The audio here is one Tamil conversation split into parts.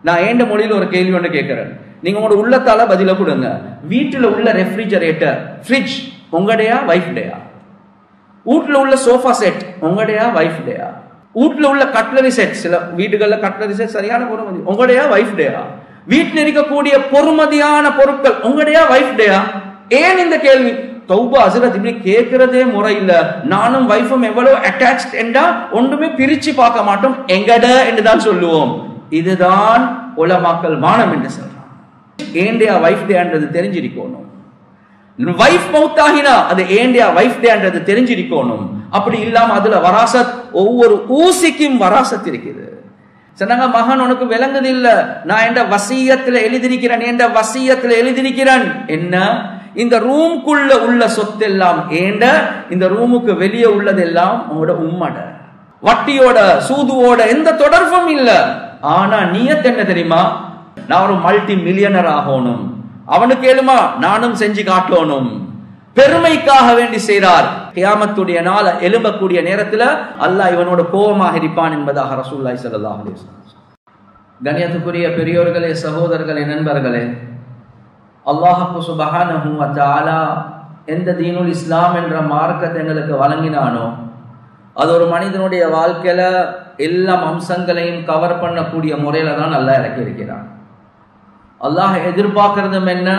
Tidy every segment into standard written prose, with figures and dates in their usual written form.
நான் ஏண்ட மொழியில் ஒரு கேள்வி ஒன்று கேட்கிறேன், நீங்க உங்களோட உள்ளத்தால பதில கொடுங்க. வீட்டுல உள்ள ரெஃப்ரிஜரேட்டர் ஃப்ரிட்ஜ் உங்களுடையா வைஃப் டேயா? வீட்டுல உள்ள சோஃபா செட் உங்களுடையா வைஃப் டேயா? வீட்டுல உள்ள கட்லரி செட், சில வீடுகள்ல கட்லரி செட் சரியான பொறுமதி, உங்களுடையா வைஃப் டேயா? வீட்டில் இருக்கக்கூடிய பொறுமதியான பொருட்கள் உங்களுடையா வைஃப் டேயா? ஏன் இந்த கேள்வி? தௌபா ஹஸ்ரத் இப்படி கேட்கிறதே முறை இல்ல. நானும் வைஃபும் எவ்வளவு அட்டாச்ட் என்றா ஒன்றுமே பிரிச்சு பார்க்க மாட்டோம், எங்கட என்றுதான் சொல்லுவோம். இதுதான் உலமாக்கள் மானம் என்று சொல்றான். ஏண்டியா வைஃப் டேன்றது தெரிஞ்சிருக்கணும். வைஃப் மௌத்தாகினா அது ஏண்டியா வைஃப் டேன்றது தெரிஞ்சிருக்கணும். அப்படி இல்லாம அதுல வராசத், ஒவ்வொரு ஊசிக்கும் வராசத் இருக்குது. சொன்னாங்க, மகன் உனக்கு விளங்குது இல்ல, நான் என்ற வசியத்துல எழுதிருக்கிறேன், என்ற வசியத்துல எழுதிருக்கிறேன் என்ன, இந்த ரூம்குள்ள உள்ள சொத்தெல்லாம் ஏண்ட, இந்த ரூமுக்கு வெளியே உள்ளதெல்லாம் உங்களோட உம்மட. வட்டியோட சூதுவோட எந்த தொடர்பும் இல்ல. ஆனா நியத் என்ன தெரியுமா? நான் ஒரு மல்டி மில்லியனர் ஆகணும். அவனுக்கு ஏழுமா நானும் செஞ்சு காட்டணும். பெருமைக்காக வேண்டி செய்றார். கியாமத்துடைய நாள் எழும்பக்கூடிய நேரத்துல அல்லாஹ் இவனோட கோபமாக இருப்பான் என்பதாக ரசூலுல்லாஹி ஸல்லல்லாஹு அலைஹி வஸல்லம். கண்ணியத்துக்குரிய பெரியோர்களே, சகோதரர்களே, நண்பர்களே, அல்லாஹ் சுப்ஹானஹு வ தஆலா எந்த தீனுல் இஸ்லாம் என்ற மார்க்கத்தை எங்களுக்கு வழங்கினானோ அது ஒரு மனிதனுடைய வாழ்க்கையில எல்லா அம்சங்களையும் கவர் பண்ணக்கூடிய முறையில தான் அல்லாஹ் இறக்கி இருக்கிறான். அல்லாஹ் எதிர்பார்க்கிறதும் என்ன?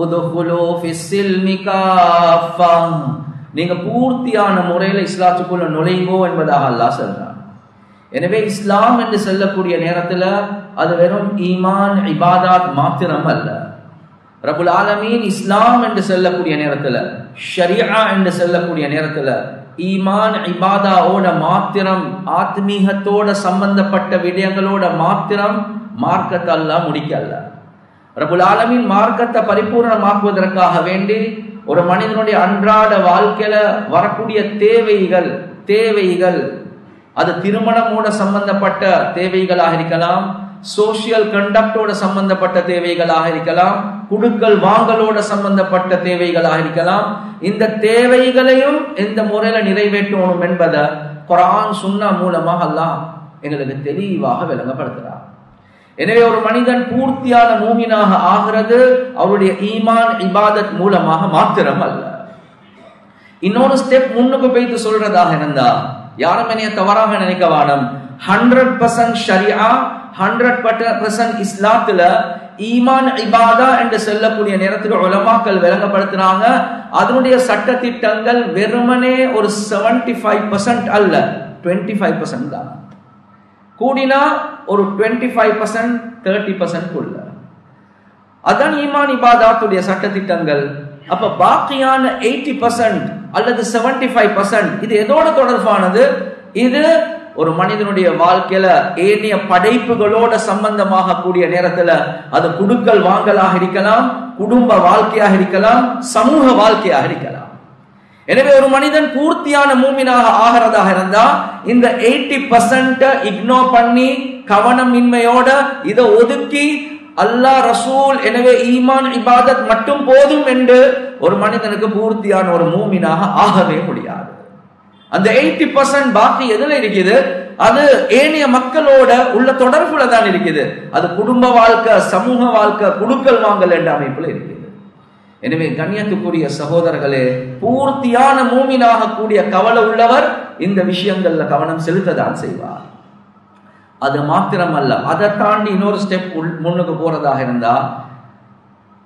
உதுகுலு ஃபிஸ்ஸில்மி காஃபா, நீங்க பூர்த்தியான முறையில இஸ்லாத்துக்குள்ள நுழைங்கோ என்பதாக அல்லாஹ் சொல்றான். எனவே இஸ்லாம் என்று சொல்லக்கூடிய நேரத்துல அது வெறும் ஈமான் இபாதத் மாத்திரம் அல்ல. ரப்புல் ஆலமீன் இஸ்லாம் என்று சொல்லக்கூடிய நேரத்துல, ஷரியா என்று சொல்லக்கூடிய நேரத்துல ஈமான் இபாதாவோட மாத்திரம், ஆத்மீகத்தோட சம்பந்தப்பட்ட விடயங்களோட மாத்திரம் மார்க்கத்தை அல்லாஹ் முடிக்கல்ல. ரப்புல் ஆலமீன் மார்க்கத்தை பரிபூர்ணமாக்குவதற்காக வேண்டி ஒரு மனிதனுடைய அன்றாட வாழ்க்கையில வரக்கூடிய தேவைகள் அது திருமணமோட சம்பந்தப்பட்ட தேவைகளாக இருக்கலாம், சோசியல் கண்டக்டோட சம்பந்தப்பட்ட தேவைகளாக இருக்கலாம், குடுக்கல் வாங்கலோட சம்பந்தப்பட்ட தேவைகளாக இருக்கலாம். இந்த தேவைகளையும் எந்த முறையில நிறைவேற்றணும் என்பதை குர்ஆன் சுன்னா மூலமாக அல்லாஹ் எங்களுக்கு தெளிவாக விளங்கப்படுத்துறார். எனவே ஒரு மனிதன் பூர்த்தியான மூமினாக ஆகிறது அவருடைய ஈமான் இபாதத் மூலமாக மாத்திரம் அல்ல. இன்னொரு ஸ்டெப் முன்னுக்கு போய்த்து சொல்றதாக இருந்தா, யாரும் என்னைய தவறாக நினைக்க வேணும், 100% ஷரியா 100% இஸ்லாத்துல ஈமான் இபாதா என்று சொல்லக்கூடிய நேரத்துக்கு உலமாக்கள் விளங்கப்படுத்துறாங்க, அதனுடைய சட்ட திட்டங்கள் வெறுமனே ஒரு 75% அல்ல, 25% தான். கூடினா ஒரு 25% 30% உள்ள அதான் ஈமான் இபாதாத்துடைய சட்ட திட்டங்கள். அப்ப பாக்கியான 80% அல்லது 75% இது எதோட தொடர்பானது? இது ஒரு மனிதனுடைய வாழ்க்கையில ஏனைய படைப்புகளோட சம்பந்தமாக கூடிய நேரத்துல அது குடுக்கல் வாங்கலாக இருக்கலாம், குடும்ப வாழ்க்கையாக இருக்கலாம், சமூக வாழ்க்கையாக இருக்கலாம். எனவே ஒரு மனிதன் பூர்த்தியான மூமினாக ஆகிறதாக இருந்தா இந்த 80% இக்னோர் பண்ணி கவனமின்மையோட இதை ஒதுக்கி அல்லாஹ் ரசூல் எனவே ஈமான் இபாதத் மட்டும் போதும் என்று ஒரு மனிதனுக்கு பூர்த்தியான ஒரு மூமினாக ஆகவே முடியாது. அந்த 80% பாக்கி எதுல இருக்குது? அது ஏனைய மக்களோட உள்ள தொடர்புல தான் இருக்குது. அது குடும்ப வாழ்க்கை, சமூக வாழ்க்கை, குடுக்கல் வாங்கல் என்ற அமைப்புல இருக்குது. எனவே கண்ணியத்துக்குரிய சகோதரர்களே, பூர்த்தியான மூமினாக கூடிய கவலை உள்ளவர் இந்த விஷயங்கள்ல கவனம் செலுத்ததான் செய்வார். அது மாத்திரம் அல்ல, அதை தாண்டி இன்னொரு ஸ்டெப் முன்னுக்கு போறதாக இருந்தா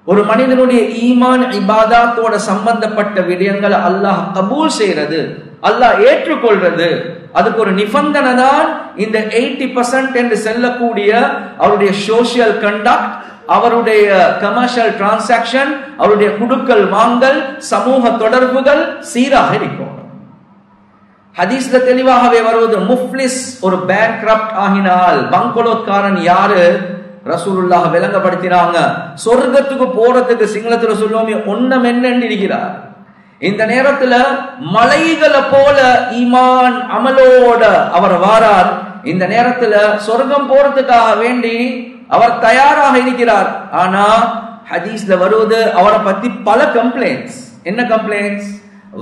ஒரு மனிதனுடைய ஈமான் இபாதத்தோட சம்பந்தப்பட்ட விடயங்களை அல்லாஹ் கபூல் செய்யறது, அல்லாஹ் ஏற்றுக்கொள்றது, அதுக்கு ஒரு நிபந்தனை தான் இந்த 80% என்று சொல்லக்கூடிய அவருடைய சோசியல் கண்டக்ட், அவருடைய கமர்ஷியல் டிரான்சாக்சன், அவருடைய குடுக்கல் வாங்கல், சமூக தொடர்புகள் சீராக இருக்கும். ஹதீஸ்ல தெளிவாகவே வருவது, முஃப்லிஸ் ஒரு பேங்க்ரப்ட் ஆகினால், பங்கோலோத்காரன் யாரு? ரசூலுல்லாஹ் விளங்கப்படுத்தினாங்க, சொர்க்கத்துக்கு போறதுக்கு சிங்களத்துல சொல்லுவோமே ஒன்னம் என்னன்னு இருக்கிறார். இந்த நேரத்துல மலைகளை போல ஈமான் அமலோட அவர் வாரார். இந்த நேரத்துல சொர்க்கம் போறதுக்காக வேண்டி அவர் தயாராக இருக்கிறார். ஆனா ஹதீஸ்ல வருவது அவரை பத்தி பல கம்ப்ளைண்ட்ஸ். என்ன கம்ப்ளைண்ட்ஸ்?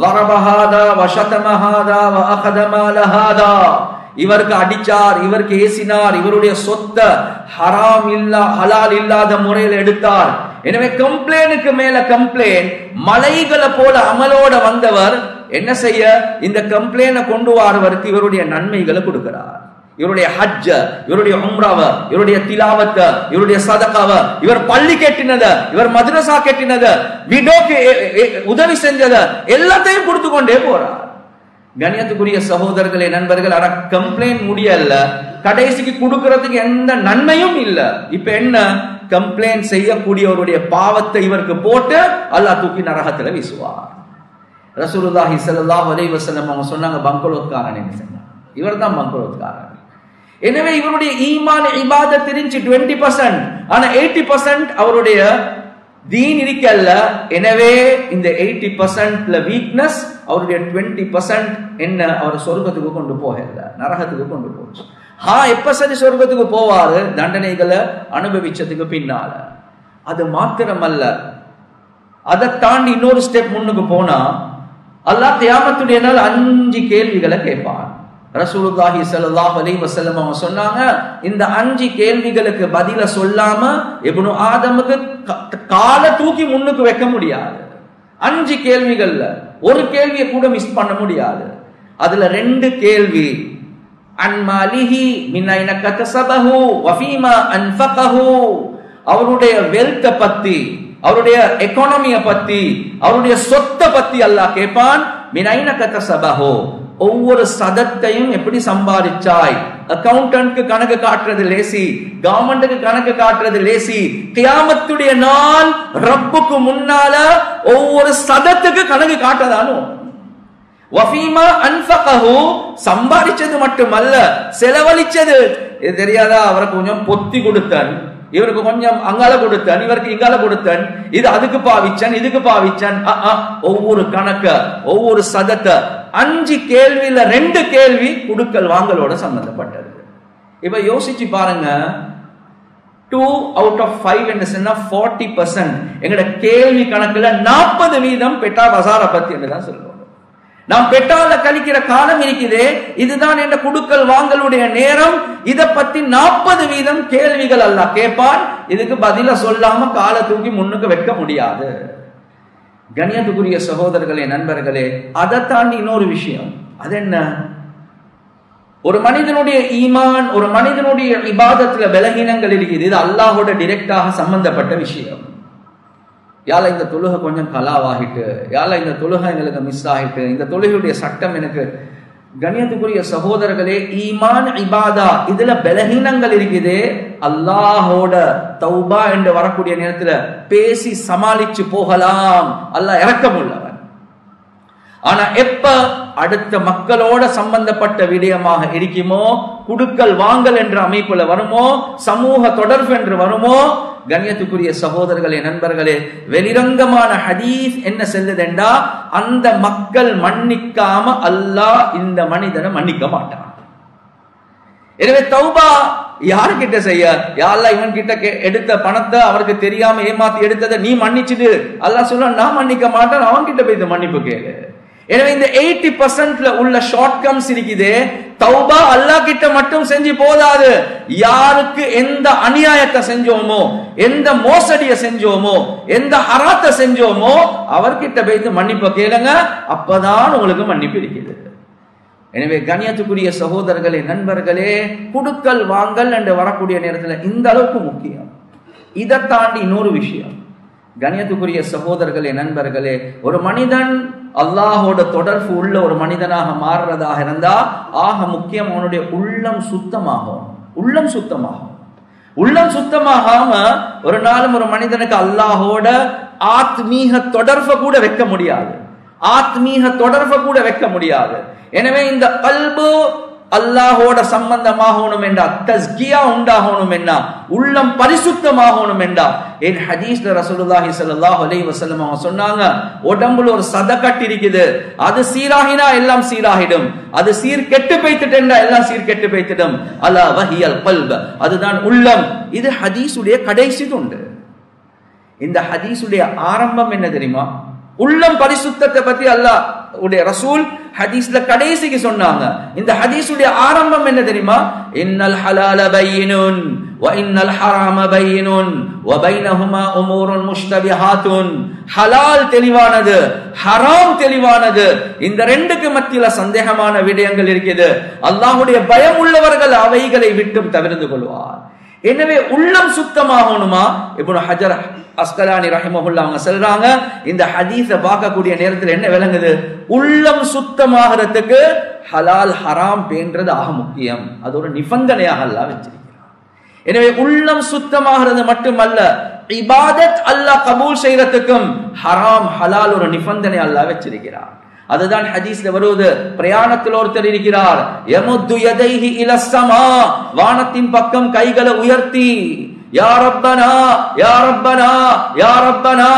வரபஹாதா வஷதமஹாதா வஅகத மாலஹாதா, இவருக்கு அடிச்சார், இவருக்கு ஏசினார், இவருடைய சொத்த ஹராம் ஹலால் இல்லாத முறையில் எடுத்தார். எனவே கம்ப்ளைனுக்கு மேல கம்ப்ளைன், மலைகளை போல அமலோட வந்தவர் என்ன செய்ய, இந்த கம்ப்ளைனை கொண்டு வரவருக்கு இவருடைய நன்மைகளை கொடுக்கிறார். இவருடைய ஹஜ்ஜ, இவருடைய உம்ராவ, இவருடைய திலாவத்த, இவருடைய சதகாவ, இவர் பள்ளி கட்டினத, இவர் மദ്രസா கட்டினத, விடோக்கு உதவி செஞ்சத எல்லாத்தையும் கொடுத்து கொண்டே போறார். கண்ணியத்துக்குரிய சகோதரர்களே, நண்பர்கள், ஆனா கம்ப்ளைண்ட் முடியல, கடைசிக்கு கொடுக்கறதுக்கு எந்த நன்மையும் இல்ல. இப்ப என்ன, கம்ப்ளைண்ட் செய்யக்கூடியவருடைய பாவத்தை இவருக்கு போட்டு அல்லாஹ் தூக்கி நரகத்துல வீசுவார். ரசூலுல்லாஹி ஸல்லல்லாஹு அலைஹி வஸல்லம் அவங்க சொன்னாங்க, பங்கலோத்காரன் என்ன சொன்னாங்க, இவர் தான் பங்கலோத்காரன். எனவே இவருடைய ஈமான் இபாதத் தெரிஞ்சு 20%, ஆனா 80% அவருடைய தீன் இருக்கல்ல. எனவே இந்த 80% வீக்னஸ் அவருடைய 20% என்ன, அவர் சொர்க்கத்துக்கு கொண்டு போகல, நரகத்துக்கு கொண்டு போச்சு. எப்ப சரி சொர்க்கத்துக்கு போவாரு, தண்டனைகளை அனுபவிச்சதுக்கு பின்னால. அது மாத்திரமல்ல, அதை தாண்டி இன்னொரு ஸ்டெப் முன்னுக்கு போனா அல்லாஹ் கியாமத்துடைய நாள் 5 கேள்விகளை கேட்பான். ரசூலுல்லாஹி ஸல்லல்லாஹு அலைஹி வஸல்லம் அவங்க சொன்னாங்க, இந்த 5 கேள்விகளுக்கு பதில சொல்லாம இப்னு ஆதமுக்கு காலை தூக்கி முன்னுக்கு வைக்க முடியாது. 5 கேள்விகள்ல ஒரு கேள்வியை கூட மிஸ் பண்ண முடியாது. அதுல 2 கேள்வி, அன் மாலிஹி மின் ஐன கதஸபஹு வ ஃபீமா அன்ஃபகஹு, அவருடைய வெல்த் பத்தி, அவருடைய எக்கானமியை பத்தி, அவருடைய சொத்தை பத்தி அல்லாஹ் கேட்பான். மின் ஐன கதஸபஹு, ஒவ்வொரு சதத்தையும் எப்படி சம்பாதிச்சாய். அக்கவுண்டன்ட்க்கு கணக்கு காட்டுறது லேசி, கவர்மெண்ட்டுக்கு கணக்கு காட்டுறது லேசி. கியாமத்துடைய நாள் ரப்புக்கு முன்னால ஒவ்வொரு சதத்துக்கு கணக்கு காட்டதானும். வஃபீமா அன்ஃபகஹு, சம்பாதிச்சது மட்டுமல்ல, செலவழிச்சது. இது தெரியாதா, அவருக்கு கொஞ்சம் பொத்தி கொடுத்தன், இவருக்கு கொஞ்சம் அங்கால கொடுத்தன், இவருக்கு இங்கால கொடுத்தன், இது அதுக்கு பாவிச்சன், இதுக்கு பாவிச்சன். ஒவ்வொரு கணக்க, ஒவ்வொரு சதத்தை. 5 கேள்வியில 2 கேள்வி குடுக்கல் வாங்கலோட சம்பந்தப்பட்டது. இப்ப யோசிச்சு பாருங்க, 2 out of 5 என்ன சொன்னா 40%. எங்கட கேள்வி கணக்குல 40% பெட்டா பசார பத்தி என்றுதான் சொல்லுவோம். நாம் பெட்டால கழிக்கிற காலம் இருக்குதே, இதுதான் என்ற குடுக்கல் வாங்கலுடைய நேரம். இத பத்தி 40% கேள்விகள் அல்லாஹ் கேட்பான். இதுக்கு பதில சொல்லாம காலை தூக்கி முன்னுக்கு வைக்க முடியாது. கண்ணியத்துக்குரிய சகோதரர்களே, நண்பர்களே, அதை தாண்டி இன்னொரு விஷயம். அது என்ன, ஒரு மனிதனுடைய ஈமான், ஒரு மனிதனுடைய இபாதத்துல பலகீனங்கள் இருக்குது. இது அல்லாஹோட டைரக்டாக சம்பந்தப்பட்ட விஷயம். யால இந்த தொழுகை கொஞ்சம் கலாவாகிட்டு, யால இந்த தொழுகை எங்களுக்கு மிஸ் ஆகிட்டு, இந்த தொழுகையுடைய சட்டம் எனக்கு. கண்ணியத்துக்குரிய சகோதரர்களே, ஈமான் இபாதா இதுல பலகீனங்கள் இருக்குது. அல்லாஹோட தௌபா என்று வரக்கூடிய நேரத்துல பேசி சமாளிச்சு போகலாம், அல்லாஹ் இரக்கமுள்ளவன். ஆனா எப்ப அடுத்த மக்களோட சம்பந்தப்பட்ட விடயமாக இருக்குமோ, குடுக்கல் வாங்கல் என்ற அமைப்புல வருமோ, சமூக தொடர்பு என்று வருமோ, கண்ணியத்துக்குரிய சகோதரர்களே, நண்பர்களே, வெளிரங்கமான ஹதீஸ் என்ன செல்லுதென்றா, அந்த மக்கள் மன்னிக்காம அல்லாஹ் இந்த மனிதனை மன்னிக்க மாட்டான். எனவே தௌபா யாருக்கிட்ட செய்ய, யாரெல்லாம் இவன் கிட்ட எடுத்த பணத்தை அவருக்கு தெரியாம ஏமாத்தி எடுத்ததை நீ மன்னிச்சுடு, அல்லாஹ் சொல்ல நான் மன்னிக்க மாட்டேன், அவன் கிட்ட போய் மன்னிப்பு கேளு. எனவே இந்த 80% உள்ள ஷார்ட் கம்ஸ் இருக்குது. தௌபா அல்லாஹ் கிட்ட மட்டும் செஞ்சு போதாது, யாருக்கு எந்த அநியாயத்தை செஞ்சோமோ, எந்த மோசடியை செஞ்சோமோ, எந்த ஹராத்தை செஞ்சோமோ அவர்கிட்ட போய் மன்னிப்பு கேளுங்க, அப்பதான் உங்களுக்கு மன்னிப்பு இருக்குது. எனவே கண்ணியத்துக்குரிய சகோதரர்களே, நண்பர்களே, குடுக்கல் வாங்கல் என்று வரக்கூடிய நேரத்தில் இந்த அளவுக்கு முக்கியம். இதை தாண்டி இன்னொரு விஷயம், கண்ணியத்துக்குரிய சகோதரர்களே, நண்பர்களே, ஒரு மனிதன் அல்லாஹோட தொடர்பு உள்ள ஒரு மனிதனாக மாறுறதாக இருந்தா ஆக முக்கியம் அவனுடைய உள்ளம் சுத்தமாகும். உள்ளம் சுத்தமாகும். உள்ளம் சுத்தமாகாம ஒரு நாளும் ஒரு மனிதனுக்கு அல்லாஹோட ஆத்மீக தொடர்பை கூட வைக்க முடியாது. ஆத்மீக தொடர்பை கூட வைக்க முடியாது. எனவே இந்த கல்பு அல்லாஹோட சம்பந்தமாகணும் என்றா, தஸ்கியா உண்டாகணும் என்றா, உள்ளம் பரிசுத்தமாகணும் என்றா, என் ஹதீஸ்ல ரசூலுல்லாஹி ஸல்லல்லாஹு அலைஹி வஸல்லம் அவங்க சொன்னாங்க, உடம்புல ஒரு சதக்கட்டு இருக்குது, அது சீராகினா எல்லாம் சீராகிடும், அது சீர் கெட்டு போய்த்துட்டா எல்லாம் சீர் கெட்டு போய்த்திடும். அலா வஹியல் கல்ப், அதுதான் உள்ளம். இது ஹதீஸுடைய கடைசி துண்டு. இந்த ஹதீஸுடைய ஆரம்பம் என்ன தெரியுமா? உள்ளம் பரிசுத்தத்தை பத்தி அல்லாஹ் உடைய ரசூல் ஹதீஸ்ல கடைசிக்கு சொன்னாங்க. இந்த ஹதீஸுடைய ஆரம்பம் என்ன தெரியுமா? இன்னல் ஹலால பையினுன் வ இன்னல் ஹராம பையினுன் வ பைனஹுமா உமூருன் முஷ்தபிஹாத்துன். ஹலால் தெளிவானது, ஹராம் தெளிவானது. இந்த ரெண்டுக்கு மத்தியில சந்தேகமான விடயங்கள் இருக்குது. அல்லாஹ்வுடைய பயம் உள்ளவர்கள் அவைகளை விட்டும் தவிர்த்து கொள்வார். எனவே உள்ளம் சுத்தமாகணுமா? இப்னு ஹஜர் அஸ்கலானி ரஹிமஹுல்லாஹ் அவங்க சொல்றாங்க, இந்த ஹதீஸை பார்க்கக்கூடிய நேரத்தில் என்ன விளங்குது? உள்ளம் சுத்தமாகிறதுக்கு ஹலால் ஹராம் பேன்றது ஆக முக்கியம். அது ஒரு நிபந்தனையாக அல்லாஹ் வச்சிருக்கிறார். எனவே உள்ளம் சுத்தமாகிறது மட்டுமல்ல, இபாதத் அல்லாஹ் கபூல் செய்யறதுக்கும் ஹராம் ஹலால் ஒரு நிபந்தனை அல்லாஹ் வச்சிருக்கிறார். அதுதான் ஹதீஸ்ல வருவது. பிரயாணத்தில் ஒருத்தர் இருக்கிறார், யமுத்து யதைஹி இலஸ் ஸமா, வானத்தின் பக்கம் கைகளை உயர்த்தி யா ரப்பனா யா ரப்பனா யா ரப்பனா,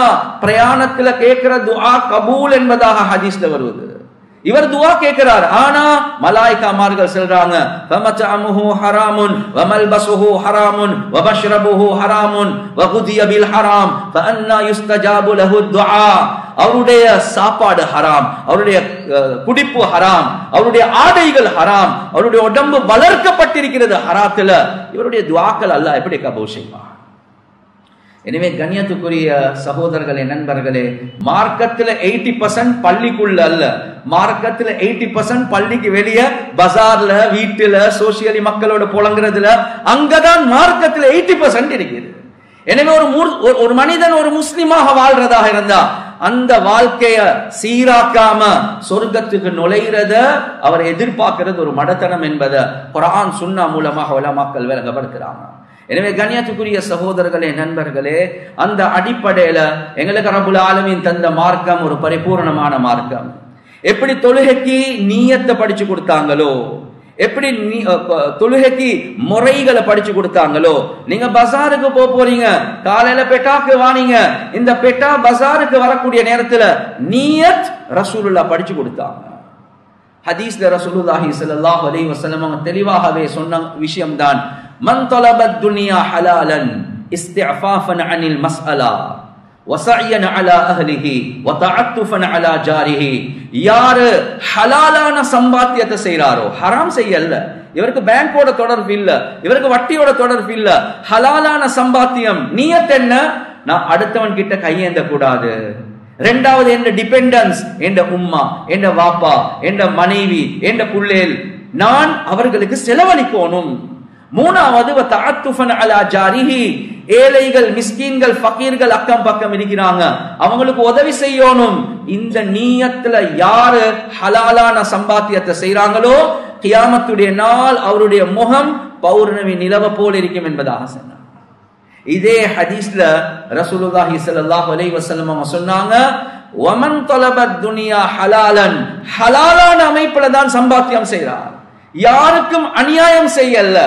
பிரயாணத்துல கேட்கிற துஆ கபூல் என்பதாக ஹதீஸ்ல வருவது. இவர் துஆ கேட்கிறார், ஆனா மலாயிகாமார்கள் சொல்றாங்க ஃபமதஅமுஹு ஹராமுன் வமல்பஸுஹு ஹராமுன் வமஷ்ரபுஹு ஹராமுன் வகுதிய பில் ஹராம் ஃபஅன்னா யுஸ்தஜாபு லஹு துஆ. அவருடைய சாப்பாடு ஹராம், அவருடைய குடிப்பு ஹராம், அவருடைய ஆடைகள் ஹராம், அவருடைய உடம்பு வளர்க்கப்பட்டிருக்கிறது ஹராத்துல. இவருடைய துஆக்கள் அல்லாஹ் எப்படி கபூல் செய்வார்? எனவே கண்ணியத்துக்குரிய சகோதரர்களே, நண்பர்களே, மார்க்கத்துல 80% பள்ளிக்குள்ள அல்ல, மார்க்கத்துல 80% பள்ளிக்கு வெளியே, பஜார்ல, வீட்டுல, சோசியலி மக்களோட புலங்குறதுல, அங்கதான் மார்க்கத்துல 80% இருக்குது. எனவே ஒரு மனிதன் ஒரு முஸ்லிமாக வாழ்றதாக இருந்தா அந்த வாழ்க்கைய சீராக்காம சொர்க்கத்துக்கு நுழைகிறத அவர் எதிர்பார்க்கிறது ஒரு மடத்தனம் என்பதை குர்ஆன் சுன்னா மூலமாக உலமாக்கள் விளங்கப்படுத்துறாங்க. எனவே கண்ணியத்துக்குரிய சகோதரர்களே, நண்பர்களே, அந்த அடிப்படையில எங்களுக்கு ரப்புல் ஆலமீன் தந்த மார்க்கம் ஒரு பரிபூர்ணமான மார்க்கம். எப்படி தொழுகைக்கு நீயத்தை படிச்சு கொடுத்தாங்களோ, எப்படி தொழுகைக்கு முறைகளை படிச்சு கொடுத்தாங்களோ, நீங்க பஜாருக்கு போறீங்க, காலையில பெட்டாக்கு வானீங்க, இந்த பெட்டா பஜாருக்கு வரக்கூடிய நேரத்துல நீயத் ரசூலுல்லாஹ் படிச்சு கொடுத்தாங்க. ஹதீஸ்ல ரசூலுல்லாஹி ஸல்லல்லாஹு அலைஹி வஸல்லம் தெளிவாகவே சொன்ன விஷயம் தான், மன் தலபத் துன்யா ஹலாலன் இஸ்திஃபாஃபன் அனில் மஸ்அலா வஸஅயன் அலா அஹ்லிஹி வதஅத்துஃபன் அலா ஜாரிஹி. யாரு ஹலாலான சம்பாத்தியத்தை செய்றாரோ, ஹராம் செய்யல, இவருக்கு பேங்கோட தொடர்பு இல்ல, இவருக்கு வட்டியோட தொடர்பு இல்ல, ஹலாலான சம்பாத்தியம். நியத் என்ன? நான் அடுத்தவன் கிட்ட கையேந்த கூடாது. ரெண்டாவது, என்ற டிபெண்டன்ஸ், என்ற உம்மா, என்ற வாப்பா, என்ற மனைவி, என்ற புள்ளேல், நான் அவர்களுக்கு செலவழிக்கணும். மூணாவது வதஅத்துஃபன் அலா ஜாரிஹி, ஏழைகள், மிஸ்கீன்கள், ஃபகீர்கள் அக்கம் பக்கம் இருக்கிறாங்க, அவங்களுக்கு உதவி செய்யணும். இந்த நியத்துல யாரு ஹலாலான சம்பாத்தியத்தை செய்றாங்களோ, கியாமத்துடைய நாள் அவருடைய முகம் பௌர்ணமி நிலவ போல் இருக்கும் என்பதாக சொன்னார். இதே ஹதீஸ்ல ரசூலுல்லாஹி ஸல்லல்லாஹு அலைஹி வஸல்லம் சொன்னாங்க, வமன் தலபத் துன்யா ஹலாலன், ஹலாலான அமைப்புல தான் சம்பாத்தியம் செய்றார், யாருக்கும் அநியாயம் செய்யல,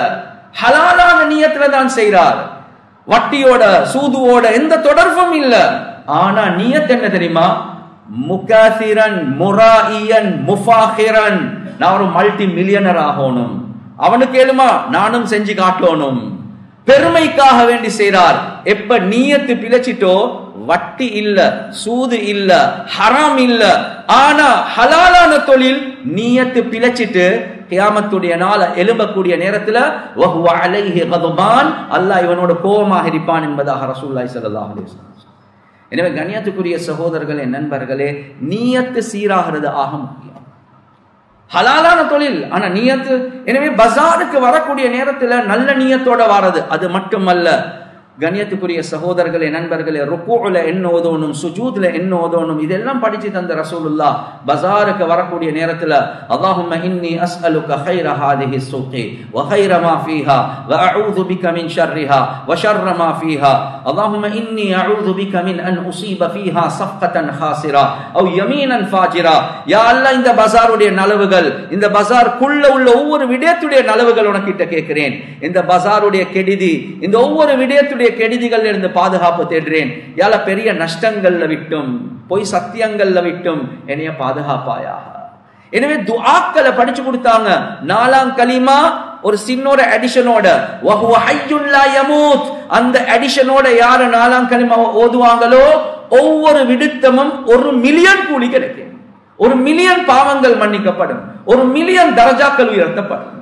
ஹலாலான நியத்துல தான் செய்றார், வட்டியோட சூதுவோட எந்த தொடர்பும் இல்ல. ஆனா நியத் என்ன தெரியுமா? முகாசிரன் முராயியன் முஃபாஹிரன், நான் ஒரு மல்டி மில்லியனர் ஆகணும், அவனுக்கு ஏழுமா நானும் செஞ்சு காட்டணும், பெருமைக்காக வேண்டி செய்றார். எப்ப நியத்து பிழைச்சிட்டோ, வட்டி இல்ல, சூது இல்ல, ஹராம் இல்ல, ஆனா ஹலாலான தொழில் நியத்து பிழைச்சிட்டு கியாமத்துடைய நாள் எழும்பக்கூடிய நேரத்துல வஹுவ அலைஹி கதுபான், அல்லாஹ் இவனோட கோபமாக இருப்பான் என்பதாக ரசூலுல்லாஹி ஸல்லல்லாஹு அலைஹி வஸல்லம். எனவே கண்ணியத்துக்குரிய சகோதரர்களே, நண்பர்களே, நியத்து சீராகிறது ஆக முக்கியம். ஹலாலான தொழில், ஆனா நியத்து. எனவே பஜாருக்கு வரக்கூடிய நேரத்துல நல்ல நியத்தோட வாரது அது மட்டுமல்ல. கண்ணியத்துக்குரிய சகோதரர்களே, நண்பர்களே, ருக்கூல என்ன ஓதணும், சுஜூத்ல என்ன ஓதணும், இதெல்லாம் படிச்சு தந்த ரசூலுல்லாஹ் பஜாருக்கு வரக்கூடிய நேரத்துல அல்லாஹும்ம இன்னி அஸ்அலுக கைர ஹாதிஹி ஸுகி வ கைர மா ஃபீஹா வ அஊது பிக மின் ஷர்ரிஹா வ ஷர்ர மா ஃபீஹா அல்லாஹும்ம இன்னி அஊது பிக மின் அன் உஸீப ஃபீஹா ஸஃகதன் ஹாசிரா அவ் யமீனன் ஃபாஜிரா. யா அல்லாஹ், இந்த பஜாருடைய நலவுகள், இந்த பஜாருக்குள்ள உள்ள ஒவ்வொரு விடயத்துடைய நலவுகள் உனக்கிட்ட கேட்கிறேன். இந்த பஜாருடைய கெடுதி, இந்த ஒவ்வொரு விடயத்துடைய கெடுதிகள் இருந்து பாதுகாப்பு தேடுறேன். யால பெரிய நஷ்டங்கள்ல விட்டும், பொய் சத்தியங்கள்ல விட்டும் என்னைய பாதுகாப்பாயாக. எனவே துஆக்களை படிச்சு கொடுத்தாங்க. 4ஆம் கலிமா ஒரு சின்னோட அடிஷனோட, வஹுவ ஹய்யுன் லா யமூத், அந்த அடிஷனோட யார 4ஆம் கலிமா ஓதுவாங்களோ ஒவ்வொரு விடுத்தமும் 1 மில்லியன் கூலி கிடைக்கும். 1 மில்லியன் பாவங்கள் மன்னிக்கப்படும், 1 மில்லியன் தரஜாக்கள் உயர்த்தப்படும்.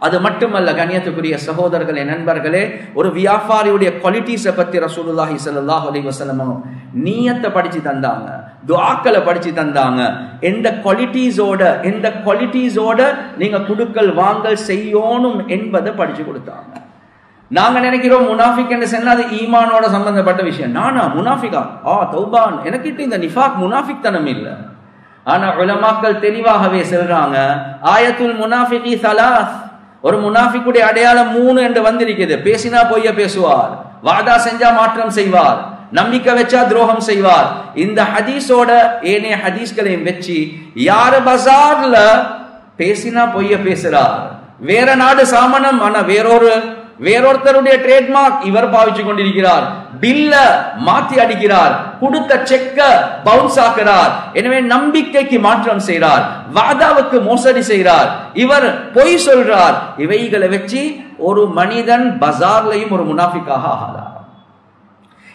அது மட்டுமல்ல கண்ணியத்துக்குரிய சகோதரர்களே, நண்பர்களே, ஒரு வியாபாரியுடைய குவாலிட்டிஸை பத்தி ரசூலுல்லாஹி ஸல்லல்லாஹு அலைஹி வஸல்லம் நியத்தை படிச்சு தந்தாங்க, துஆக்களை படிச்சு தந்தாங்க. எந்த குவாலிட்டிஸோட நீங்க குடுக்கல் வாங்கல் செய்யணும் என்பதை படிச்சு கொடுத்தாங்க. நாங்க நினைக்கிறோம் முனாஃபிக் என்று சொன்னா அது ஈமானோட சம்பந்தப்பட்ட விஷயம். நானா முனாஃபிகா? தௌபான், எனக்கிட்ட இந்த நிஃபாக் முனாஃபிக் தனம் இல்ல. ஆனா உலமாக்கள் தெளிவாகவே சொல்றாங்க, ஆயத்துல் முனாஃபிகி ஸலாஸ், ஒரு முனாஃபிக்குடைய அடையாளம் 3 என்று வந்திருக்குது. பேசினா பொய்ய பேசுவார், வாதா செஞ்சா மாற்றம் செய்வார், நம்பிக்கை வச்சா துரோகம் செய்வார். இந்த ஹதீஸோட ஏனைய ஹதீஸ்களையும் வச்சு யாரு பஜார்ல பேசினா பொய்ய பேசுறார், வேற நாடு சாமனம் ஆனா வேறொருத்தருடைய ட்ரேட்மார்க் இவர் பாவிச்சு கொண்டிருக்கிறார், பில்ல மாத்தி அடிக்கிறார், கொடுத்த செக்க பவுன்ஸ் ஆக்குறார், எனவே நம்பிக்கைக்கு மாற்றம் செய்கிறார், வாதாவுக்கு மோசடி செய்கிறார், இவர் பொய் சொல்றார். இவைகளை வச்சு ஒரு மனிதன் பஜார்லையும் ஒரு முனாஃபிக்காக ஆகலாம்.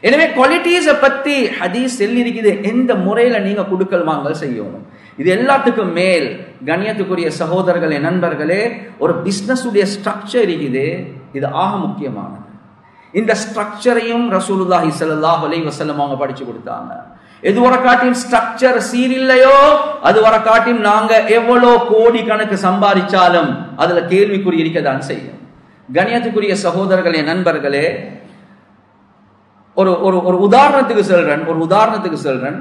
எனவே குவாலிட்டிஸை பத்தி ஹதீஸ் சொல்லியிருக்குது, எந்த முறையில நீங்க குடுக்கல் வாங்கல் செய்யணும். இது எல்லாத்துக்கும் மேல் கண்ணியத்துக்குரிய சகோதரர்களே, நண்பர்களே, ஒரு பிசினஸ் உடைய ஸ்ட்ரக்சர் இருக்குது, இது ஆக முக்கியமானது. இந்த ஸ்ட்ரக்சரையும் ரசூலுல்லாஹி ஸல்லல்லாஹு அலைஹி வஸல்லம் அவங்க படிச்சு கொடுத்தாங்க. எது வர காட்டியும் ஸ்ட்ரக்சர் சீரில்லையோ அது வர காட்டியும் நாங்க எவ்வளோ கோடி கணக்கு சம்பாதிச்சாலும் அதுல கேள்விக்குறி இருக்கதான் செய்யும். கண்ணியத்துக்குரிய சகோதரர்களே, நண்பர்களே, ஒரு ஒரு உதாரணத்துக்கு சொல்றேன்.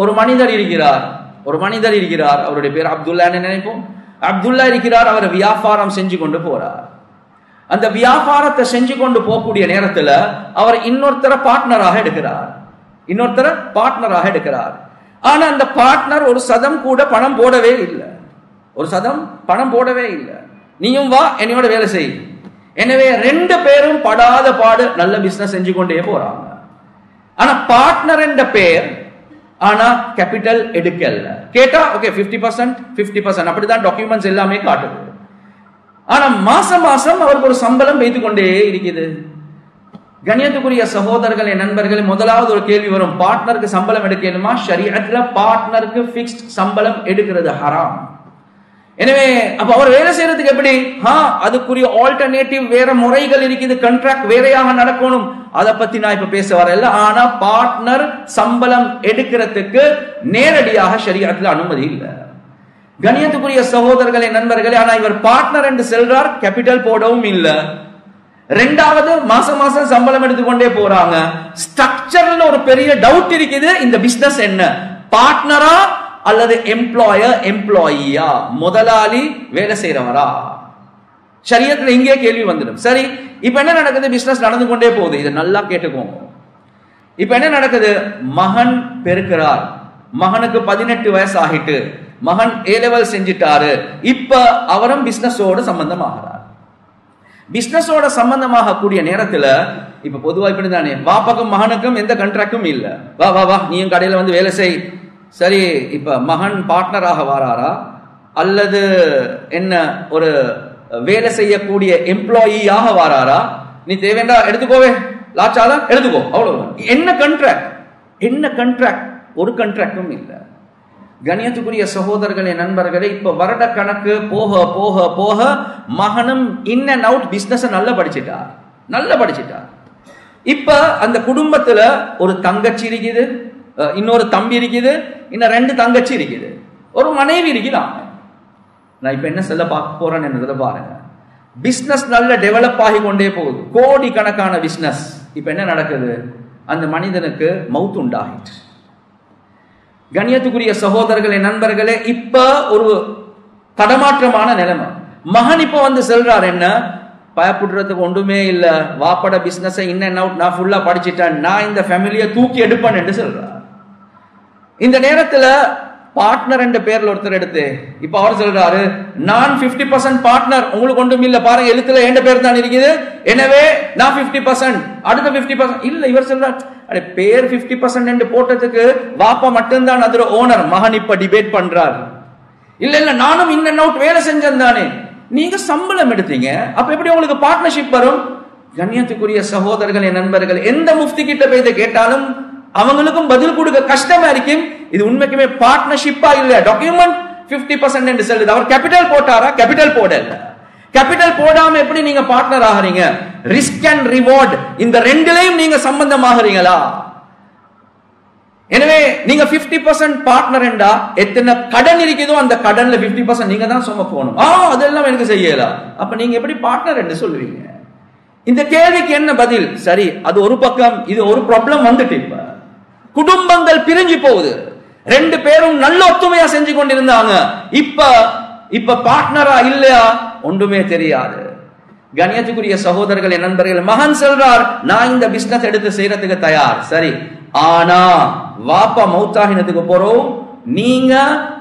ஒரு மனிதர் இருக்கிறார், அவருடைய பேர் அப்துல்லா நினைப்போம். அப்துல்லா இருக்கிறார், அவர் வியாபாரம் செஞ்சு கொண்டு போறார். அந்த வியாபாரத்தை செஞ்சு கொண்டு போகக்கூடிய நேரத்தில் அவர் இன்னொருத்தர பார்ட்னராக எடுக்கிறார். ஆனா அந்த பார்ட்னர் ஒரு சதம் கூட பணம் போடவே இல்லை. நீயும் வா, என்னோட வேலை செய். எனவே 2 பேரும் படாத பாடு நல்ல பிசினஸ் செஞ்சு கொண்டே போறாங்க. ஆனா பார்ட்னர் என்ற பேர், ஆனா கேபிட்டல் எடுக்கல. கேட்டா ஓகே 50% அப்படிதான் டாக்குமெண்ட்ஸ் எல்லாமே காட்டுது. ஆனா மாசம் அவருக்கு ஒரு சம்பளம் வைத்துக் கொண்டே இருக்குது. கண்ணியத்துக்குரிய சகோதரர்களே, நண்பர்களே, முதலாவது ஒரு கேள்வி வரும், பார்ட்னருக்கு சம்பளம் எடுக்கணுமா? ஷரியத்துல பார்ட்னருக்கு ஃபிக்ஸ்ட் சம்பளம் எடுக்கிறது ஹராம். எனவே அப்ப அவர் வேலை செய்யறதுக்கு எப்படி? அதுக்குரிய ஆல்டர்னேட்டிவ் வேற முறைகள் இருக்குது, கான்ட்ராக்ட் வேறையாக நடக்கணும். அதை பத்தி நான் இப்ப பேச வரல. ஆனா பார்ட்னர் சம்பளம் எடுக்கிறதுக்கு நேரடியாக ஷரியத்துல அனுமதி இல்லை. கண்ணியத்துக்குரிய சகோதரர்களே, நண்பர்களே, ஆனா இவர் பார்ட்னர் என்று செல்றார், கேபிட்டல் போடவும் இல்லை. 2வது மாசம் சம்பளம் எடுத்துக்கொண்டே போறாங்க. ஸ்ட்ரக்சர்ல ஒரு பெரிய டவுட் இருக்குது, இந்த பிசினஸ் என்ன, பார்ட்னரா அல்லது எம்ப்ளாயியா, முதலாளி வேலை செய்யறவரா? ஷரியத்துல இங்கே கேள்வி வந்துடும். சரி, இப்ப என்ன நடக்குது? பிசினஸ் நடந்து கொண்டே போகுது. இதை நல்லா கேட்டுக்கோங்க. இப்ப என்ன நடக்குது? மகன் பெருக்கிறார், மகனுக்கு 18 வயசு ஆகிட்டு, மகன் A level செஞ்சிட்டாரு. இப்ப அவரும் பிசினஸோட சம்பந்தமாகிறார். பிசினஸோட சம்பந்தமாக கூடிய நேரத்துல இப்ப பொதுவா இப்படி தானே, பாப்பாக்கும் மகனுக்கும் எந்த கான்ட்ராக்டும் இல்ல. வா நீயும் கடையில வந்து வேலை செய். சரி, இப்ப மகன் பார்ட்னராக வாராரா அல்லது என்ன ஒரு வேலை செய்யக்கூடிய எம்ப்ளாயியாக வாராரா? நீ தேவையா எடுத்துக்கோவே, லாச்சாதான் எடுத்துக்கோ, அவ்வளவு. என்ன கான்ட்ராக்ட்? ஒரு கான்ட்ராக்டும் இல்ல. கண்ணியத்துக்குரிய சகோதரர்களே, நண்பர்களே, இப்ப வருட கணக்கு போக போக போக மகனும் இன் அண்ட் அவுட் பிசினஸ் நல்லா படிச்சிட்டார். இப்ப அந்த குடும்பத்துல ஒரு தங்கச்சி இருக்குது, இன்னொரு தம்பி இருக்குது, இன்னும் 2 தங்கச்சி இருக்குது, ஒரு மனைவி இருக்குதான். நான் இப்ப என்ன சொல்ல பார்க்க போறேன்னு என்னதை பாருங்க. பிசினஸ் நல்ல டெவலப் ஆகி கொண்டே போகுது, கோடி கணக்கான பிசினஸ். இப்ப என்ன நடக்குது? அந்த மனிதனுக்கு மவுத் உண்டாகிட்டு. கண்ணியத்துக்குரிய சகோதரர்களே, நண்பர்களே, இப்ப ஒரு தடமாற்றமான நிலைமை. மகன் இப்ப வந்து சொல்றார், என்ன பயப்படுறதுக்கு ஒன்றுமே இல்ல, வாப்பட பிசினஸ் இன் அண்ட் அவுட் நான் ஃபுல்லா படிச்சுட்டேன், நான் இந்த ஃபேமிலியை தூக்கி எடுப்பேன் என்று சொல்றார். இந்த நேரத்துல பார்ட்னர் என்ற பேர்ல ஒருத்தர் எடுத்து இப்ப அவர் சொல்றாரு, நான் 50% பார்ட்னர், உங்களுக்கு ஒன்றும் இல்ல, பாருங்க எழுத்துல எந்த பேர் தான் இருக்குது, எனவே நான் 50%, அடுத்த 50% இல்ல. இவர் சொல்றார், அடே பேர் 50% என்று போட்டதுக்கு வாப்பா மட்டும்தான் அதுல ஓனர். மகன் இப்ப டிபேட் பண்றார், இல்ல நானும் இன் அண்ட் அவுட் வேலை செஞ்சேன் தானே, நீங்க சம்பளம் எடுத்தீங்க, அப்ப எப்படி உங்களுக்கு பார்ட்னர்ஷிப் வரும்? கண்ணியத்துக்குரிய சகோதரர்களே, நண்பர்கள், எந்த முஃப்தி கிட்ட போய் இதை கேட்டாலும் அவங்களுக்கும் பதில் கொடுக்க கஷ்டமா இருக்கும். இது உண்மைக்குமே பார்ட்னர்ஷிப்பா இல்ல? டாக்குமெண்ட் 50% என்று சொல்லுது. அவர் கேபிட்டல் போட்டாரா? கேபிட்டல் போடல. கேபிட்டல் போடாம எப்படி நீங்க பார்ட்னர் ஆகிறீங்க? ரிஸ்க் அண்ட் ரிவார்ட் இந்த ரெண்டுலயும் நீங்க சம்பந்தமாகறீங்களா? எனவே நீங்க 50% பார்ட்னர் என்றா எத்தனை கடன் இருக்குதோ அந்த கடன்ல 50% நீங்க தான் சுமக்கணும். அதெல்லாம் எனக்கு செய்யல. அப்ப நீங்க எப்படி பார்ட்னர் என்று சொல்லுவீங்க? இந்த கேள்விக்கு என்ன பதில்? சரி, அது ஒரு பக்கம். இது ஒரு ப்ராப்ளம் வந்துட்டு இப்ப குடும்பங்கள் பிரிஞ்சு போகுது. ரெண்டு பேரும் நல்ல ஒத்துமையா செஞ்சு கொண்டிருந்தாங்க. இப்ப பார்ட்னரா இல்லையா ஒன்றுமே தெரியாது. கண்ணியத்துக்குரிய சகோதரர்களே, நண்பர்கள், மகன் சொல்றார் நான் இந்த பிசினஸ் எடுத்து செய்யறதுக்கு தயார். சரி, ஆனா வாப்பா மௌத்தாகினதுக்கு போறோம், நீங்க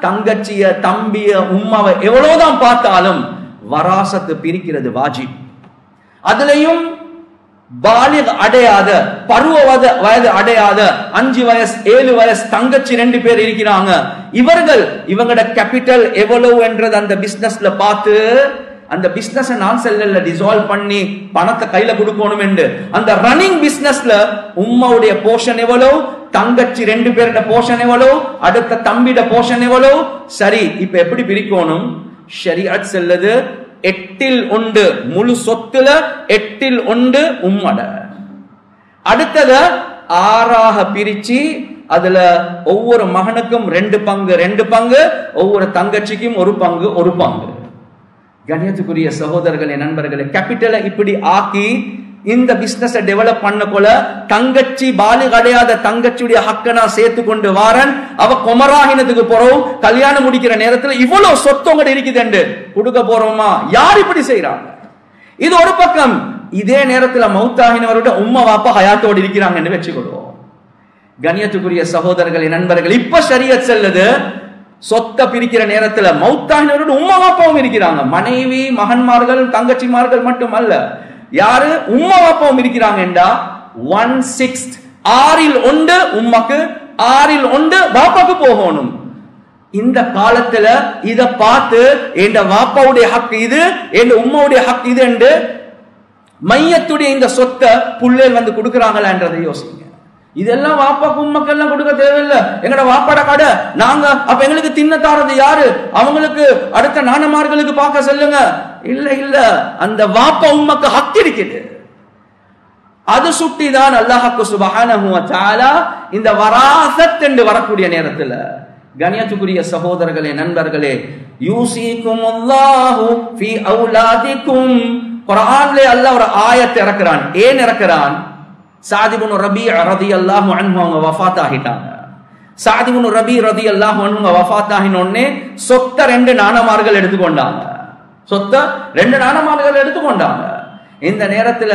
தங்கச்சிய தம்பிய உம்மாவை எவ்வளவுதான் பார்த்தாலும் வராசத்து பிரிக்கிறது வாஜிப். அதுலயும் பாலிக் அடையாத, பருவ வயது அடையாத 5 வயசு 7 வயசு தங்கச்சி 2 பேர் இருக்கிறாங்க. இவங்களோட கேபிட்டல் எவ்வளவு என்றது அந்த பிசினஸ்ல பார்த்து அந்த பிசினஸ் நான் செல்ல டிசால்வ் பண்ணி பணத்தை கையில கொடுக்கணும் என்று அந்த ரன்னிங் பிசினஸ்ல உம்மாவுடைய போர்ஷன் எவ்வளவு, தங்கச்சி 2 பேரோட போர்ஷன் எவ்வளவு, அடுத்த தம்பிட போர்ஷன் எவ்வளவு. சரி, இப்ப எப்படி பிரிக்கணும்? ஷரியத் செல்லுது 8/1 முழு சொத்துல 8/1 உம்மட. அடுத்தத 6ஆக பிரிச்சு அதுல ஒவ்வொரு மகனுக்கும் 2 பங்கு, ஒவ்வொரு தங்கச்சிக்கும் 1 பங்கு. கண்ணியத்துக்குரிய சகோதரர்களே, நண்பர்களே, கேபிட்டலை இப்படி ஆக்கி இந்த பிசினஸ் டெவலப் பண்ணக்குள்ள தங்கச்சி பாலிக் அடையாத தங்கச்சியுடைய ஹக்கனா சேர்த்து கொண்டு வாரன். அவ குமராகினத்துக்கு போறோம், கல்யாணம் முடிக்கிற நேரத்துல இவ்வளவு சொத்தவங்க இருக்குது கொடுக்க போறோமா? யார் இப்படி செய்யறாங்க? இது ஒரு பக்கம். இதே நேரத்துல மௌத்தாகினவரோட உம்மா வாப்பா ஹயாத்தோடு இருக்கிறாங்கன்னு வச்சுக்கொள்வோம். கண்ணியத்துக்குரிய சகோதரர்களே, நண்பர்கள், இப்ப ஷரியத் செல்லுது சொத்தை பிரிக்கிற நேரத்துல மௌத்தாகினவரோட உம்மா வாப்பாவும் இருக்கிறாங்க. மனைவி மகன்மார்கள் தங்கச்சிமார்கள் மட்டுமல்ல, யாரு உம்மா வாப்பாவும் இருக்கிறாங்க என்றா 1/6 6/1 உம்மாக்கு 6/1 வாப்பாக்கு போகணும். இந்த காலத்துல இத பார்த்து என்ற வாப்பாவுடைய ஹக் இது, என்ற உம்மாவுடைய ஹக் இது என்று மையத்துடைய இந்த சொத்தை புள்ளேல் வந்து கொடுக்கிறாங்களா யோசிங்க. இதெல்லாம் வாப்பாக்கு உம்மாக்கு எல்லாம் கொடுக்க தேவையில்லை. எங்கட வாப்பாட கடை நாங்க அப்ப எங்களுக்கு தின்ன தாரது யாரு? அவங்களுக்கு அடுத்த நானமார்களுக்கு பார்க்க சொல்லுங்க. இல்ல, அந்த வாப்பா உம்மாக்கு ஹக் இருக்குது. அது சுட்டிதான் அல்லாஹ்வுக்கு சுப்ஹானஹு வ தஆலா இந்த வராசத் என்று வரக்கூடிய நேரத்துல, கண்ணியத்துக்குரிய சகோதரர்களே, நண்பர்களே, யூசிகுமுல்லாஹு ஃபீ அவுலாதிக்கும், குர்ஆன்ல அல்லாஹ் ஒரு ஆயத்தை இறக்குறான். ஏன் இறக்குறான்? சாத் இப்னு ரபீ ரலியல்லாஹு அன்ஹு அவங்க வஃபாத் ஆகிட்டாங்க. சாத் இப்னு ரபீ ரலியல்லாஹு அன்ஹு வஃபாத் ஆகினோனே சொத்த 2 நானமார்கள் எடுத்துக்கொண்டாங்க. சொத்த 2 நானமார்கள் எடுத்துக்கொண்டாங்க. இந்த நேரத்துல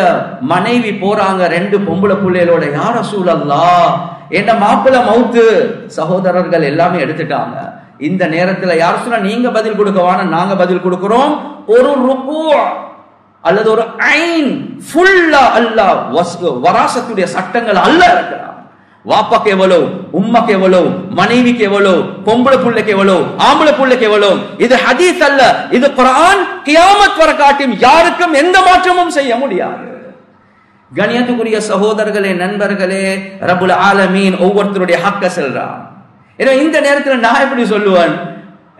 மனைவி போறாங்க 2 பொம்பளை புள்ளைகளோட, யா ரசூலல்லாஹ் என்ற மாப்பிள்ளை மௌத்து, சகோதரர்கள் எல்லாமே எடுத்துட்டாங்க. இந்த நேரத்துல யார் சொன்னா நீங்க பதில் கொடுக்கவான, நாங்க பதில் கொடுக்கிறோம். ஒரு ருக்கு அல்லது ஒரு ஐன் ஃபுல்லா அல்லாஹ் வராசத்துடைய சட்டங்கள் அல்லாஹ் இருக்கிறான். வாப்பாக்கு எவ்வளவு, உம்மாக்கு எவ்வளவு, மனைவிக்கு எவ்வளவு, பொம்பளை புள்ளைக்கு எவ்வளவு, ஆம்பளை புள்ளைக்கு எவ்வளவு. இது ஹதீஸ் அல்ல, இது குர்ஆன். கியாமத் வரை காட்டும் யாருக்கும் எந்த மாற்றமும் செய்ய முடியாது. கண்ணியத்துக்குரிய சகோதரர்களே, நண்பர்களே, ரப்புல் ஆலமீன் ஒவ்வொருத்தருடைய ஹக்க சொல்றான். எனவே இந்த நேரத்துல நான் எப்படி சொல்லுவேன்?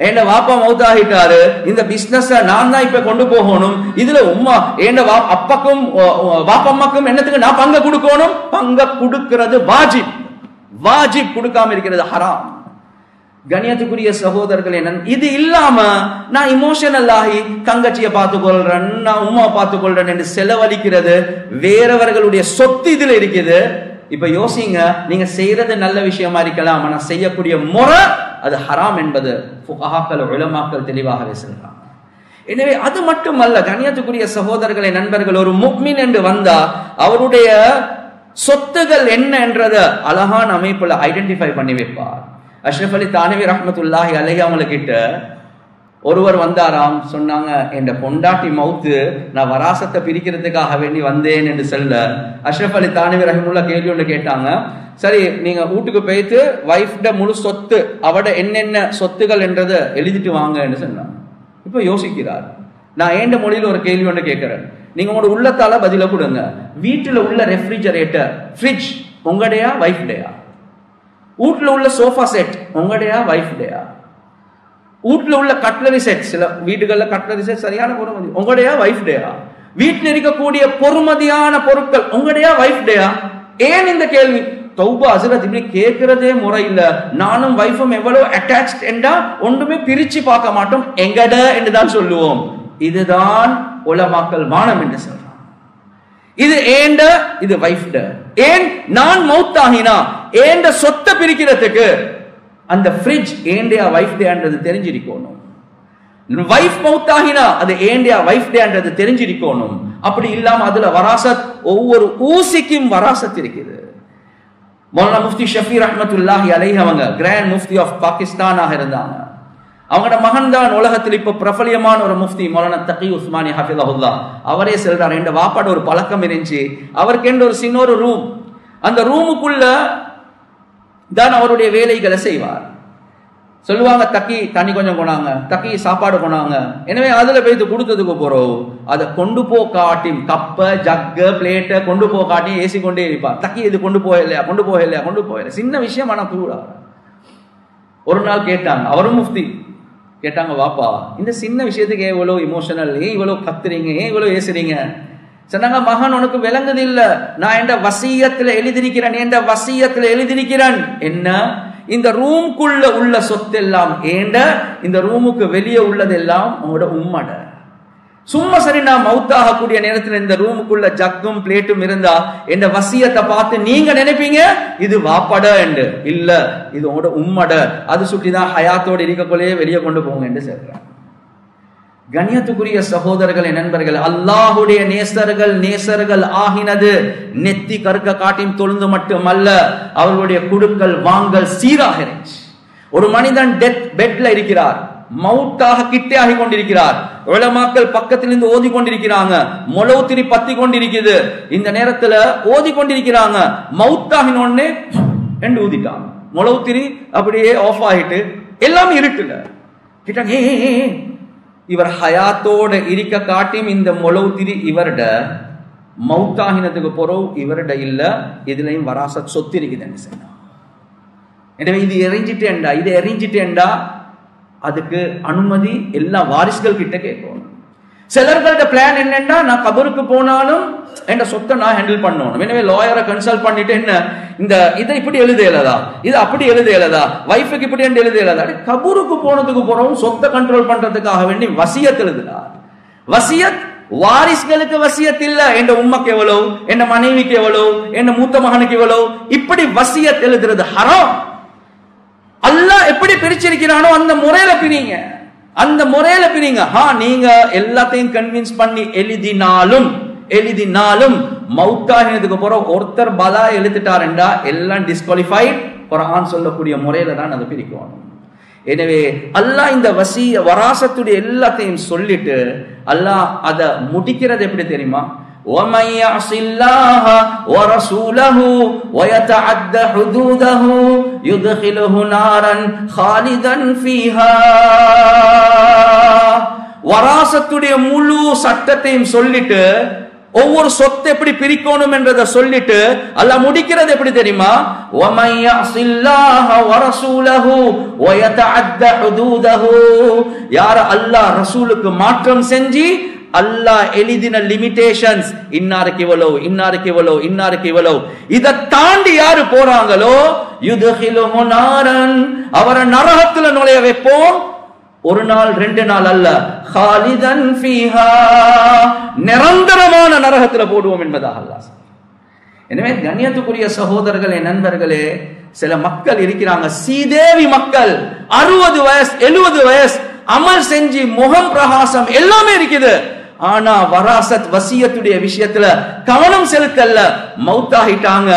என் வாப்பா மௌத்தாகிட்டாரு, இந்த பிசினஸ் நான் தான் இப்ப கொண்டு போகணும். இதுல உம்மா என் அப்பாக்கும் வாப்பம்மாக்கும் என்னத்துக்கு நான் பங்க கொடுக்கணும்? பங்க கொடுக்கிறது வாஜிப். வாஜிப் கொடுக்காம இருக்கிறது ஹராம். கண்ணியத்துக்குரிய சகோதரர்களே, இது இல்லாம நான் இமோஷனல் ஆகி தங்கச்சியை பார்த்துக் கொள்றேன், நான் உம்மா பார்த்துக் கொள்றேன் என்று செலவழிக்கிறது வேறவர்களுடைய சொத்து இதுல இருக்குது. இப்ப யோசிங்க, நீங்க செய்யறது நல்ல விஷயமா இருக்கலாம், ஆனா செய்யக்கூடிய முறை அது ஹராம் என்பது ஃபுகஹாக்கள் உலமாக்கள் தெளிவாகவே சொல்றாங்க. எனவே அது மட்டுமல்ல, கண்ணியத்துக்குரிய சகோதரர்களே, நண்பர்கள், ஒரு முஃமின் என்று வந்தா அவருடைய சொத்துகள் என்ன என்றத அழகான அமைப்புல ஐடென்டிஃபை பண்ணி வைப்பார். அஷ்ரஃப் அலி தானவி ரஹ்மத்துல்லாஹி அலைஹி அவங்க கிட்ட ஒருவர் வந்தாராம். சொன்னாங்க, என் பொண்டாட்டி மௌத்து, நான் வராசத்தை பிரிக்கிறதுக்காக வேண்டி வந்தேன் என்று சொல்ல அஷ்ரஃப் அலி தானவி ரஹ்மத்துல்லா கேள்வி ஒன்று கேட்டாங்க. சரி, நீங்க வீட்டுக்கு போயிட்டு வைஃப்ட முழு சொத்து அவட என்னென்ன சொத்துகள் என்றதை எழுதிட்டு வாங்க என்று சொன்னாங்க. இப்ப யோசிக்கிறார். நான் ஏண்ட மொழியில ஒரு கேள்வி ஒன்று கேட்கிறேன், நீங்க உங்களோட உள்ளத்தால பதில கொடுங்க. வீட்டுல உள்ள ரெஃப்ரிஜரேட்டர், ஃப்ரிட்ஜ் உங்கடையா வைஃப்டையா? வீட்டுல உள்ள சோஃபா செட் உங்களுடையா வைஃப்டையா? வீட்டுல உள்ள கட்லரி செட், சில வீடுகள்ல கட்லரி செட் சரியான பொறுமதி, உங்களுடையா வைஃப்டையா? வீட்டில் இருக்கக்கூடிய பொறுமதியான பொருட்கள் உங்களுடையா வைஃப்டையா? ஏன் இந்த கேள்வி? தௌபா ஹஸ்ரத் இப்படி கேட்கிறதே முறை இல்ல. நானும் வைஃபும் எவ்வளவு அட்டாச்ட் என்றா ஒன்றுமே பிரிச்சு பார்க்க மாட்டோம், எங்கட என்றுதான் சொல்லுவோம். இதுதான் உலமாக்கள் வானம் என்று சொல்றான். இது ஏண்ட, இது வைஃப்ட. ஏன் நான் மௌத்தாகினா ஏண்ட சொத்தை பிரிக்கிறதுக்கு அந்த ஃப்ரிட்ஜ் ஏண்டியா வைஃப்டேன்றது தெரிஞ்சிருக்கணும். வைஃப் மௌத்தாகினா அது ஏண்டியா வைஃப்டேன்றது தெரிஞ்சிருக்கணும். அப்படி இல்லாம அதுல வராசத், ஒவ்வொரு ஊசிக்கும் வராசத் இருக்குது. மௌலானா முஃப்தி ஷஃபி ரஹ்மத்துல்லாஹி அலைஹி அவங்க கிராண்ட் முஃப்தி ஆஃப் பாகிஸ்தானாக இருந்தாங்க. அவங்களோட மகன் தான் உலகத்தில் இப்ப பிரபலியமான ஒரு முஃப்தி மௌலானா தகி உஸ்மானி ஹஃபிதஹுல்லாஹ். அவரே சொல்றாரு, என்ற வாப்பாட ஒரு பழக்கம் இருந்துச்சு, அவருக்கு என்ற ஒரு சின்ன ஒரு ரூம், அந்த ரூமுக்குள்ள தான் அவருடைய வேலைகளை செய்வார். சொல்லுவாங்க, தக்கி தண்ணி கொஞ்சம் கொண்டாங்க, தக்கி சாப்பாடு கொண்டாங்க. எனவே அதுல போயிட்டு கொடுத்ததுக்கு போறோம், அதை கொண்டு போ காட்டி கப்ப ஜக்க பிளேட்ட கொண்டு போ காட்டி ஏசி கொண்டே இருப்பார். தக்கி இது கொண்டு போகலையா, கொண்டு போகலையா, கொண்டு போகல. சின்ன விஷயம் ஆனா கூட. ஒரு நாள் கேட்டாங்க, அவரும் முஃப்தி கேட்டாங்க, வாப்பா இந்த சின்ன விஷயத்துக்கு ஏன் இவ்வளவு இமோஷனல், ஏன் இவ்வளவு கத்துறீங்க, ஏன் இவ்வளவு ஏசுறீங்க? சொன்னாங்க, மகன் உனக்கு விளங்குது இல்ல, நான் என்ற வசியத்துல எழுதிருக்கிறேன், என்ற வசியத்துல எழுதிருக்கிறேன் என்ன, இந்த ரூம்குள்ள உள்ள சொத்தெல்லாம் ஏண்ட, இந்த ரூமுக்கு வெளியே உள்ளதெல்லாம் உங்களோட உம்மட. சும்மா சரி நான் மவுத்தாக கூடிய நேரத்தில் இந்த ரூமுக்குள்ள ஜக்கும் பிளேட்டும் இருந்தா என்ற வசியத்தை பார்த்து நீங்க நினைப்பீங்க இது வாப்பட என்று. இல்ல, இது உங்களோட உம்மட. அது சுட்டிதான் ஹயாத்தோடு இருக்கக்குள்ளே வெளியே கொண்டு போங்க என்று சொல்றேன். கண்ணியத்துக்குரிய சகோதரர்களே, நண்பர்கள், அல்லாஹுடைய நேசர்கள் ஆகினது நெத்தி கருக்க காட்டியும் தொழுந்து மட்டுமல்ல, அவர்களுடைய குடுக்கல் வாங்கல் சீராக இருந்துச்சு. ஒரு மனிதன் பெட்ல இருக்கிறார், மவுத்தாக கிட்டே ஆகி கொண்டிருக்கிறார், உலமாக்கள் பக்கத்திலிருந்து ஓதி கொண்டிருக்கிறாங்க, மொளவுத்திரி பத்தி கொண்டிருக்குது. இந்த நேரத்துல ஓதி கொண்டிருக்கிறாங்க, மவுத்தாகினோடனே என்று ஊதிட்டாங்க, மொளவுத்திரி அப்படியே ஆஃப் ஆகிட்டு எல்லாம் இருக்குல்ல. கிட்டாங்க, இவர் ஹயாத்தோட இருக்க காட்டியும் இந்த மொளவுத்திரி இவர்ட, மவுத்தாகினதுக்கு பொறவு இவர்ட இல்ல, இதுலயும் வராசத் சொத்து இருக்குதுன்னு சொன்னா. எனவே இது எறிஞ்சிட்டேன்டா, இது எறிஞ்சிட்டேன்டா, அதுக்கு அனுமதி எல்லா வாரிசுகள் கிட்ட கேட்கணும். சிலர்களோட பிளான் என்னன்னா, நான் கபருக்கு போனாலும் என் சொத்தை நான் ஹேண்டில் பண்ணணும். எனவே லாயரை கன்சல்ட் பண்ணிட்டு, என்ன இந்த இதை இப்படி எழுதலதா, இது அப்படி எழுதலதா, வைஃபுக்கு இப்படி எழுதலதா, கபருக்கு போனதுக்கு போறவும் சொத்தை கண்ட்ரோல் பண்றதுக்காக வேண்டி வசியத் எழுதுறார். வசியத் வாரிசுகளுக்கு வசியத் இல்ல, என் உம்மக்கு எவ்வளவு, என் மனைவிக்கு எவ்வளவு, என் மூத்த மகனுக்கு எவ்வளவு, இப்படி வசியத் எழுதுறது ஹராம். அல்லாஹ் எப்படி பிரிச்சிருக்கிறானோ அந்த முறையில பிரிங்க, அந்த முறையில பிரிங்க. நீங்க எல்லாத்தையும் கன்வின்ஸ் பண்ணி எழுதினாலும் மவுத்தாகினதுக்கு போற ஒருத்தர் பலா எழுதிட்டாருண்டா எல்லாம் டிஸ்குவாலிஃபைட். குர்ஆன் சொல்லக்கூடிய முறையில தான் அதை பிரிக்கணும். எனவே அல்லாஹ் இந்த வராசத்துடைய எல்லாத்தையும் சொல்லிட்டு அல்லாஹ் அதை முடிக்கிறது எப்படி தெரியுமா? وَمَن يَعْصِ اللَّهَ وَرَسُولَهُ وَيَتَعَدَّ حُدُودَهُ يُدْخِلْهُ نَارًا خَالِدًا فِيهَا. வராசத்துடைய முழு சட்டத்தையும் சொல்லிட்டு, ஒவ்வொரு சொத்தை எப்படி பிரிக்கணும் என்றதை சொல்லிட்டு அல்லாஹ் முடிக்கிறது எப்படி தெரியுமா? وَمَن يَعْصِ اللَّهَ وَرَسُولَهُ وَيَتَعَدَّ حُدُودَهُ. யார் அல்லாஹ் ரசூலுக்கு மாற்றம் செஞ்சு அல்லாஹ் எழுதின லிமிடேஷன்ஸ், இன்னாருக்கு இவ்வளவு, இன்னாருக்கு இவ்வளவு, இன்னாருக்கு இவ்வளவு, இதை தாண்டி யாரு போறாங்களோ யுத்ஹிலுஹு நாரன், அவரை நரகத்துல நுழைய வைப்போம். ஒரு நாள் ரெண்டு நாள் அல்ல, காலிதன் ஃபீஹா, நிரந்தரமான நரகத்துல போடுவோம் என்பதாக அல்லாஹ். எனவே கண்ணியத்துக்குரிய சகோதரர்களே, நண்பர்களே, சில மக்கள் இருக்கிறாங்க, சீதேவி மக்கள், 60 வயசு 70 வயசு அமல் செஞ்சு முகம் பிரகாசம் எல்லாமே இருக்குது. ஆனா வராசத் வசியத்துடைய விஷயத்துல கவனம் செலுத்தல்ல, மௌத்தாகிட்டாங்க.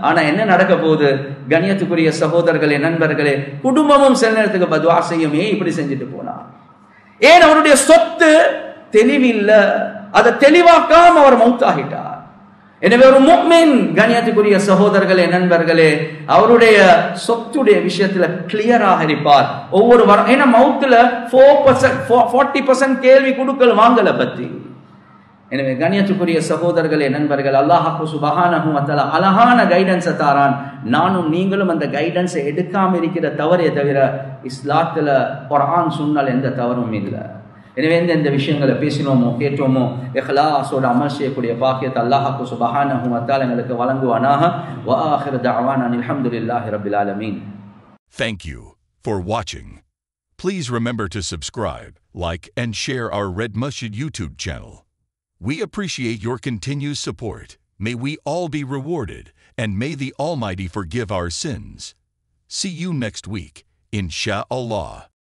ஆனா என்ன நடக்க போகுது? கண்ணியத்துக்குரிய சகோதரர்களே, நண்பர்களே, குடும்பமும் சில நேரத்துக்கு பதுவா செய்யுமே, இப்படி செஞ்சுட்டு போனா. ஏன்? அவருடைய சொத்து தெளிவில்ல, அதை தெளிவாக்காம அவர் மௌத்தாகிட்டார். எனவே ஒரு முஃமின், கண்ணியத்துக்குரிய சகோதரர்களே, நண்பர்களே, அவருடைய சொத்துடைய விஷயத்துல கிளியராக இருப்பார். ஒவ்வொரு ஏன்னா மவுத்துல 40% கேள்வி கொடுக்கல் வாங்கல பத்தி. எனவே கண்ணியத்துக்குரிய சகோதரர்களே, நண்பர்கள், அல்லாஹ் சுப்ஹானஹு வ தஆலா அழகான கைடன்ஸை தாரான். நானும் நீங்களும் அந்த கைடன்ஸை எடுக்காம இருக்கிற தவறே தவிர இஸ்லாத்துல குர்ஆன் சுன்னல் எந்த தவறும் இல்லை. எனவே இந்த விஷயங்களை பேசினோமோ கேட்டோமோ இஹ்லாஸோட அமல் செய்யக்கூடிய பாக்கியத்தை அல்லாஹ் சுப்ஹானஹு வ தஆலா எங்களுக்கு வழங்குவானாக. வ ஆகிரு தஅவானா அல்ஹம்துலில்லாஹி ரப்பில் ஆலமீன். Thank you for watching. Please remember to subscribe, like, and share our Red Masjid YouTube channel. We appreciate your continued support. May we all be rewarded, and may the Almighty forgive our sins. See you next week, Insha'Allah.